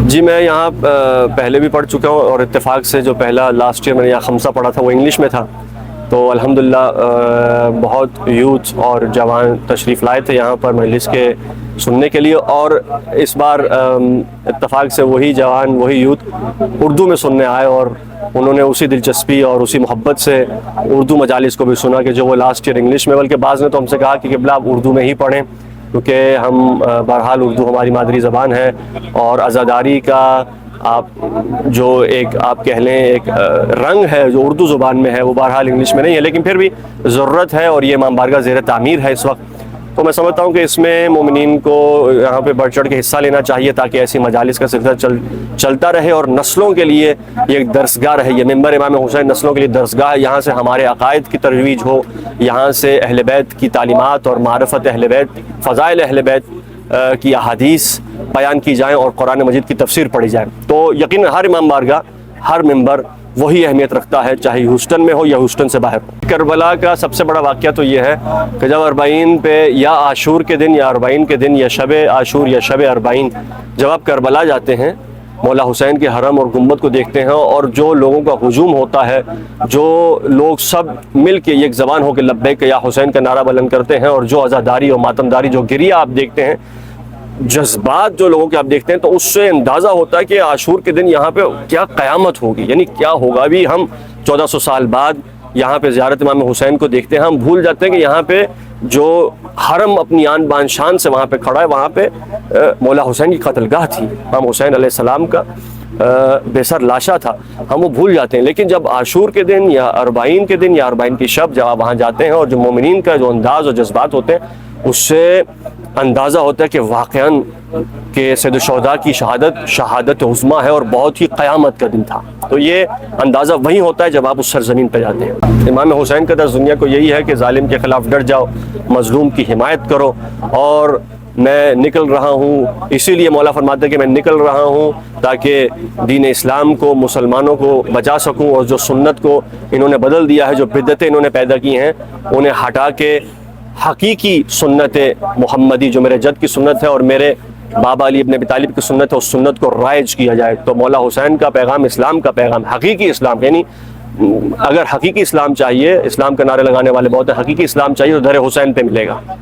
جی میں یہاں پہلے بھی پڑھ چکا ہوں، اور اتفاق سے جو پہلا لاسٹ ایئر میں نے یہاں خمسہ پڑھا تھا وہ انگلش میں تھا، تو الحمدللہ بہت یوتھ اور جوان تشریف لائے تھے یہاں پر مجلس کے سننے کے لیے، اور اس بار اتفاق سے وہی جوان وہی یوتھ اردو میں سننے آئے، اور انہوں نے اسی دلچسپی اور اسی محبت سے اردو مجالس کو بھی سنا کہ جو وہ لاسٹ ایئر انگلش میں، بلکہ بعض نے تو ہم سے کہا کہ قبلہ آپ اردو میں ہی پڑھیں، کیونکہ ہم بہرحال اردو ہماری مادری زبان ہے، اور عزاداری کا آپ جو ایک آپ کہہ لیں ایک رنگ ہے جو اردو زبان میں ہے وہ بہرحال انگلش میں نہیں ہے، لیکن پھر بھی ضرورت ہے، اور یہ امام بارگاہ زیر تعمیر ہے اس وقت، تو میں سمجھتا ہوں کہ اس میں مومنین کو یہاں پہ بڑھ چڑھ کے حصہ لینا چاہیے تاکہ ایسی مجالس کا سلسلہ چلتا رہے، اور نسلوں کے لیے یہ ایک درسگاہ رہے، یہ منبر امام حسین نسلوں کے لیے درسگاہ ہے، یہاں سے ہمارے عقائد کی ترویج ہو، یہاں سے اہل بیت کی تعلیمات اور معرفت اہل بیت، فضائل اہل بیت کی احادیث بیان کی جائیں اور قرآن مجید کی تفسیر پڑھی جائے، تو یقیناً ہر امام بارگاہ ہر منبر وہی اہمیت رکھتا ہے، چاہے ہیوسٹن میں ہو یا ہیوسٹن سے باہر ہو۔ کربلا کا سب سے بڑا واقعہ تو یہ ہے کہ جب اربعین پہ یا عاشور کے دن یا اربعین کے دن یا شب عاشور یا شب اربعین جب آپ کربلا جاتے ہیں، مولا حسین کے حرم اور گنبد کو دیکھتے ہیں، اور جو لوگوں کا ہجوم ہوتا ہے، جو لوگ سب مل کے ایک زبان ہو کے لبیک یا حسین کا نعرہ بلند کرتے ہیں، اور جو عزاداری اور ماتمداری جو گریہ آپ دیکھتے ہیں، جذبات جو لوگوں کے آپ دیکھتے ہیں، تو اس سے اندازہ ہوتا ہے کہ عاشور کے دن یہاں پہ کیا قیامت ہوگی، یعنی کیا ہوگا۔ ابھی ہم 1400 سال بعد یہاں پہ زیارت امام حسین کو دیکھتے ہیں، ہم بھول جاتے ہیں کہ یہاں پہ جو حرم اپنی آن بان شان سے وہاں پہ کھڑا ہے، وہاں پہ مولا حسین کی قتل گاہ تھی، امام حسین علیہ السلام کا بے سر لاشا تھا، ہم وہ بھول جاتے ہیں۔ لیکن جب عاشور کے دن یا اربعین کے دن یا اربعین کی شب جب آپ وہاں جاتے ہیں، اور جو مومنین کا جو انداز اور جذبات ہوتے ہیں، اس سے اندازہ ہوتا ہے کہ واقعاً کہ سید الشہداء کی شہادت عظمیٰ ہے اور بہت ہی قیامت کا دن تھا، تو یہ اندازہ وہی ہوتا ہے جب آپ اس سرزمین پہ جاتے ہیں۔ امام حسین کا درس دنیا کو یہی ہے کہ ظالم کے خلاف ڈٹ جاؤ، مظلوم کی حمایت کرو، اور میں نکل رہا ہوں، اسی لیے مولا فرماتے ہیں کہ میں نکل رہا ہوں تاکہ دین اسلام کو، مسلمانوں کو بچا سکوں، اور جو سنت کو انہوں نے بدل دیا ہے، جو بدعتیں انہوں نے پیدا کی ہیں، انہیں ہٹا کے حقیقی سنت محمدی جو میرے جد کی سنت ہے اور میرے بابا علی ابن ابی طالب کی سنت ہے، اس سنت کو رائج کیا جائے۔ تو مولا حسین کا پیغام اسلام کا پیغام، حقیقی اسلام، یعنی اگر حقیقی اسلام چاہیے، اسلام کا نعرے لگانے والے بہت ہیں، حقیقی اسلام چاہیے تو در حسین پہ ملے گا۔